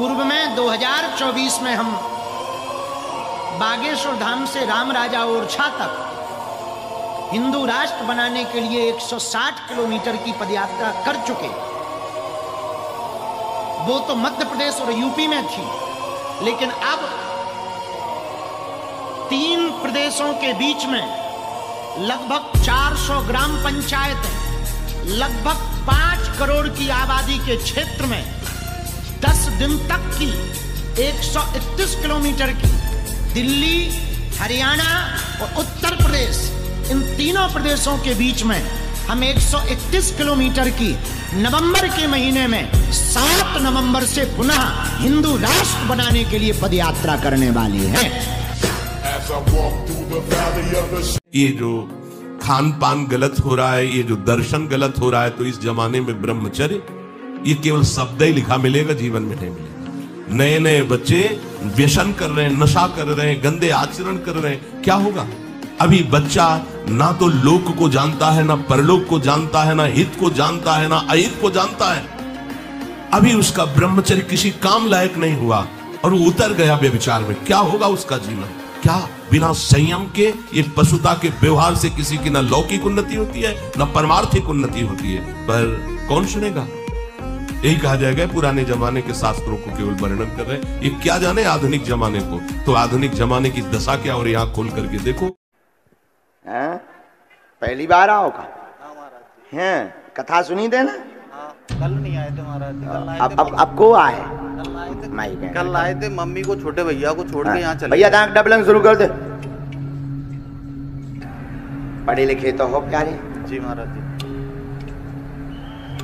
पूर्व में 2024 में हम बागेश्वर धाम से राम राजा ओरछा तक हिंदू राष्ट्र बनाने के लिए 160 किलोमीटर की पदयात्रा कर चुके। वो तो मध्य प्रदेश और यूपी में थी, लेकिन अब 3 प्रदेशों के बीच में लगभग 400 ग्राम पंचायतें, लगभग 5 करोड़ की आबादी के क्षेत्र में 10 दिन तक की 131 किलोमीटर की दिल्ली, हरियाणा और उत्तर प्रदेश, इन तीनों प्रदेशों के बीच में हम 131 किलोमीटर की नवंबर के महीने में 7 नवंबर से पुनः हिंदू राष्ट्र बनाने के लिए पदयात्रा करने वाले हैं। ये जो खान पान गलत हो रहा है, ये जो दर्शन गलत हो रहा है, तो इस जमाने में ब्रह्मचर्य ये केवल शब्द ही लिखा मिलेगा, जीवन में नहीं मिलेगा। नए नए बच्चे व्यसन कर रहे हैं, नशा कर रहे हैं, गंदे आचरण कर रहे हैं, क्या होगा? अभी बच्चा ना तो लोक को जानता है, ना परलोक को जानता है, ना हित को जानता है, ना अहित को जानता है। अभी उसका ब्रह्मचर्य किसी काम लायक नहीं हुआ और वो उतर गया व्यभिचार में। क्या होगा उसका जीवन? क्या बिना संयम के ये पशुता के व्यवहार से किसी की ना लौकिक उन्नति होती है, ना परमार्थिक उन्नति होती है। पर कौन सुनेगा? यही कहा जाएगा पुराने जमाने के शास्त्रों को केवल वर्णन कर रहे हैं, ये क्या जाने आधुनिक जमाने को। तो आधुनिक जमाने की दशा क्या, और यहाँ खोल करके देखो। पहली बार आओ का हैं? कथा सुनी देना। कल नहीं आए थे महाराज। अब को आए? कल आए थे, मम्मी को, छोटे भैया को छोड़ के यहाँ चले। भैया दांत डबलिंग शुरू कर दे। पढ़े लिखे तो हो प्यारे? जी महाराज जी।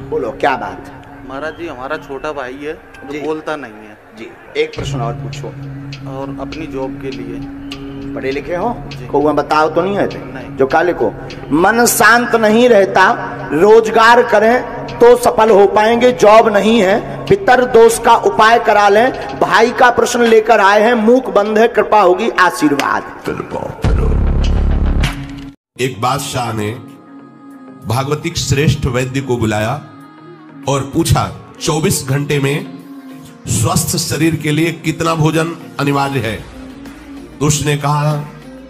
बोलो क्या बात? महाराज जी, हमारा छोटा भाई है जो बोलता नहीं है जी। एक प्रश्न और पूछो। और अपनी जॉब के लिए पढ़े लिखे हो? को बताओ तो नहीं है नहीं। जो काले को मन शांत नहीं रहता, रोजगार करें तो सफल हो पाएंगे। जॉब नहीं है, पितर दोष का उपाय करा लें। भाई का प्रश्न लेकर आए हैं, मूक बंद है, कृपा होगी, आशीर्वाद। एक बादशाह ने भागवतिक श्रेष्ठ वैद्य को बुलाया और पूछा 24 घंटे में स्वस्थ शरीर के लिए कितना भोजन अनिवार्य है? तो उसने कहा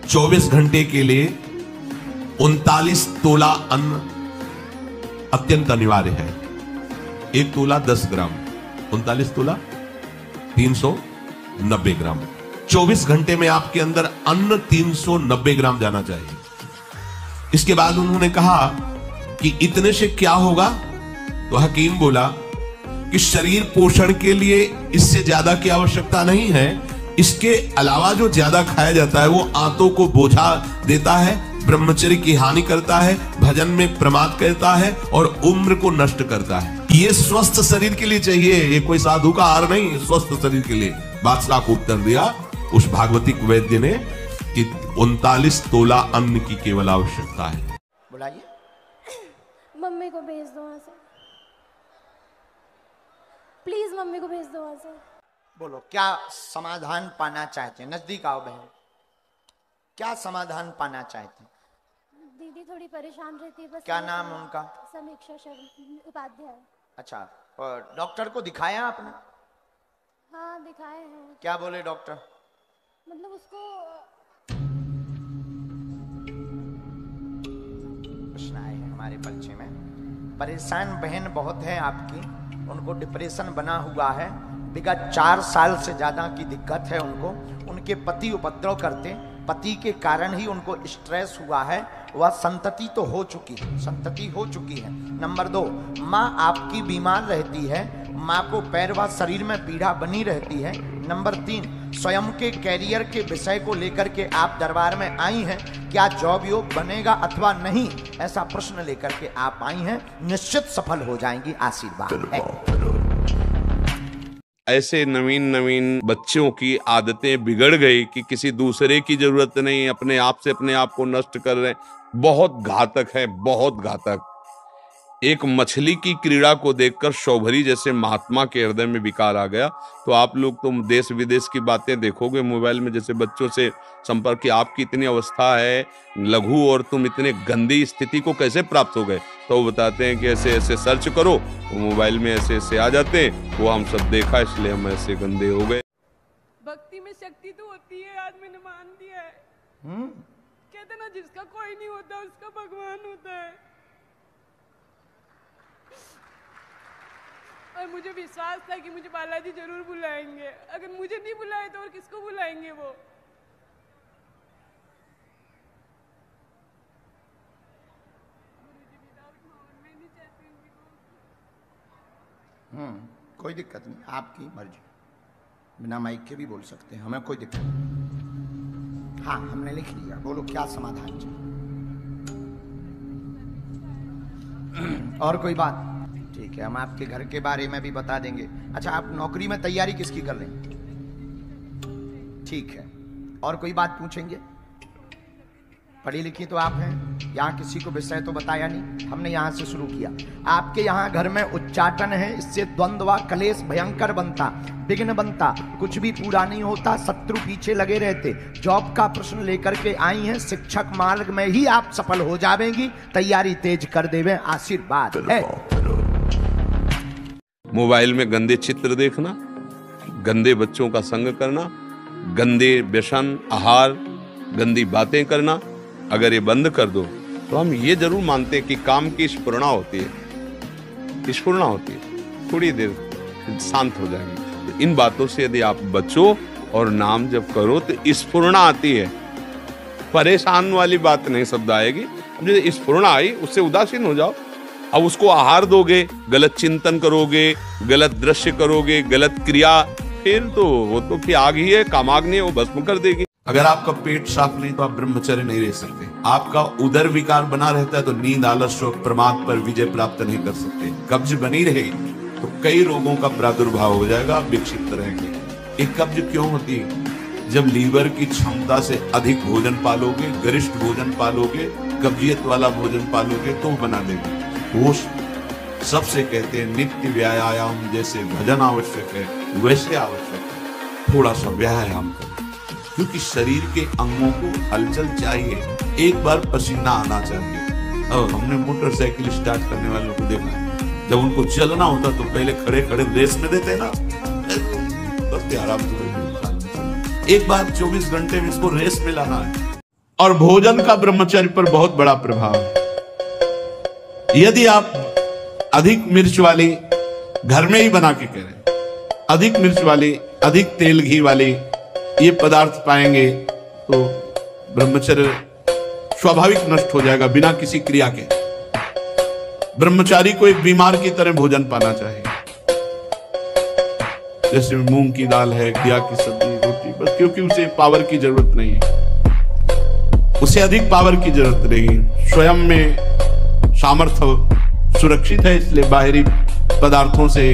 24 घंटे के लिए 39 तोला अन्न अत्यंत अनिवार्य है। 1 तोला 10 ग्राम, 39 तोला 390 ग्राम। 24 घंटे में आपके अंदर अन्न 390 ग्राम जाना चाहिए। इसके बाद उन्होंने कहा कि इतने से क्या होगा? तो हकीम बोला कि शरीर पोषण के लिए इससे ज्यादा की आवश्यकता नहीं है। इसके अलावा जो ज्यादा खाया जाता है वो आंतों को बोझा देता है, ब्रह्मचर्य की हानि करता है, भजन में प्रमाद करता है और उम्र को नष्ट करता है। ये स्वस्थ शरीर के लिए चाहिए, ये कोई साधु का आहार नहीं, स्वस्थ शरीर के लिए। बादशाह को उत्तर दिया उस भागवतिक वैद्य ने कि 39 तोला अन्न की केवल आवश्यकता है। बुलाइए। मम्मी को भेज दो वहां से, प्लीज मम्मी को भेज दो वहां से। बोलो क्या समाधान पाना चाहते हैं? नजदीक आओ बहन। क्या समाधान पाना चाहते हैं? दीदी थोड़ी परेशान रहती है बस। क्या नाम उनका? समीक्षा शर्मा उपाध्याय। अच्छा, और डॉक्टर को दिखाया आपने? हाँ दिखाए हैं। क्या बोले डॉक्टर? मतलब उसको प्रश्न आए हैं हमारे परिचय में। परेशान बहन बहुत है आपकी, उनको डिप्रेशन बना हुआ है। विगत 4 साल से ज्यादा की दिक्कत है उनको। उनके पति उपद्रव करते, पति के कारण ही उनको स्ट्रेस हुआ है। वह संतति तो हो चुकी है, संतति हो चुकी है। नंबर 2, माँ आपकी बीमार रहती है, माँ को पैर व शरीर में पीड़ा बनी रहती है। नंबर 3, स्वयं के कैरियर के विषय को लेकर के आप दरबार में आई हैं। क्या जॉब योग बनेगा अथवा नहीं, ऐसा प्रश्न लेकर के आप आई हैं। निश्चित सफल हो जाएंगी, आशीर्वाद है। ऐसे नवीन नवीन बच्चों की आदतें बिगड़ गई कि किसी दूसरे की जरूरत नहीं, अपने आप से अपने आप को नष्ट कर रहे हैं। बहुत घातक है, बहुत घातक। एक मछली की क्रीड़ा को देखकर शौभरी जैसे महात्मा के हृदय में विकार आ गया। तो आप लोग तुम देश विदेश की बातें देखोगे मोबाइल में, जैसे बच्चों से संपर्क की आपकी इतनी अवस्था है लघु और तुम इतने गंदी स्थिति को कैसे प्राप्त हो गए, तो वो बताते हैं कि ऐसे ऐसे सर्च करो, वो मोबाइल में ऐसे ऐसे आ जाते हैं, वो हम सब देखा इसलिए हम ऐसे गंदे हो गए। भक्ति में शक्ति तो होती है, आज मैंने मान दिया है। कहते ना जिसका कोई नहीं होता उसका भगवान होता है। और मुझे विश्वास था कि मुझे बालाजी जरूर बुलाएंगे। अगर मुझे नहीं बुलाए तो और किसको बुलाएंगे वो। कोई दिक्कत नहीं, आपकी मर्जी, बिना माइक के भी बोल सकते हैं, हमें कोई दिक्कत नहीं। हाँ, हमने लिख लिया, बोलो क्या समाधान चाहिए। और कोई बात? ठीक है, हम आपके घर के बारे में भी बता देंगे। अच्छा, आप नौकरी में तैयारी किसकी कर रहे हैं? ठीक है, और कोई बात पूछेंगे? पढ़ी लिखी तो आप हैं, यहाँ किसी को विषय तो बताया नहीं, हमने यहाँ से शुरू किया। आपके यहाँ घर में उच्चाटन है, इससे द्वंद्व कलेश भयंकर बनता, विघ्न बनता, कुछ भी पूरा नहीं होता, शत्रु पीछे लगे रहते। जॉब का प्रश्न लेकर के आई हैं, शिक्षक मार्ग में ही आप सफल हो जाएंगी, तैयारी तेज कर देवे, आशीर्वाद है। मोबाइल में गंदे चित्र देखना, गंदे बच्चों का संग करना, गंदे व्यसन आहार, गंदी बातें करना, अगर ये बंद कर दो तो हम ये जरूर मानते हैं कि काम की स्फुरणा होती है, स्फुरणा होती है, थोड़ी देर शांत हो जाएगी। तो इन बातों से यदि आप बचो और नाम जब करो तो स्फुरणा आती है, परेशान वाली बात नहीं शब्द आएगी। जब स्फुरणा आई उससे उदासीन हो जाओ। अब उसको आहार दोगे, गलत चिंतन करोगे, गलत दृश्य करोगे, गलत क्रिया, फिर तो वो तो फिर आग ही है, कामाग्नि है, वो भस्म कर देगी। अगर आपका पेट साफ नहीं तो आप ब्रह्मचर्य नहीं रह सकते। आपका उदर विकार बना रहता है तो नींद, आलस, शोक, प्रमाद पर विजय प्राप्त नहीं कर सकते। कब्ज बनी रहेगी तो कई रोगों का प्रादुर्भाव हो जाएगा, आप विक्षिप्त रहेंगे। एक कब्ज क्यों होती है? जब लीवर की क्षमता से अधिक भोजन पालोगे, गरिष्ठ भोजन पालोगे, कब्जियत वाला भोजन पालोगे तो बना देगा। होश सबसे कहते हैं नित्य व्यायाम, जैसे भजन आवश्यक है वैसे आवश्यक है थोड़ा सा व्यायाम करो, क्योंकि शरीर के अंगों को हलचल चाहिए, एक बार पसीना आना चाहिए। अब हमने मोटरसाइकिल स्टार्ट करने वालों को देखा, जब उनको चलना होता तो पहले खड़े खड़े रेस में देते ना, बस आराम से एक बार 24 घंटे में इसको रेस में लाना है। और भोजन का ब्रह्मचर्य पर बहुत बड़ा प्रभाव है। यदि आप अधिक मिर्च वाली, घर में ही बना के कह रहे हैं, अधिक मिर्च वाली, अधिक तेल घी वाली ये पदार्थ पाएंगे तो ब्रह्मचर्य स्वाभाविक नष्ट हो जाएगा बिना किसी क्रिया के। ब्रह्मचारी को एक बीमार की तरह भोजन पाना चाहिए, जैसे मूंग की दाल है, घिया की सब्जी, रोटी, बस, क्योंकि उसे पावर की जरूरत नहीं है, उसे अधिक पावर की जरूरत नहीं। स्वयं में सामर्थ्य सुरक्षित है, इसलिए बाहरी पदार्थों से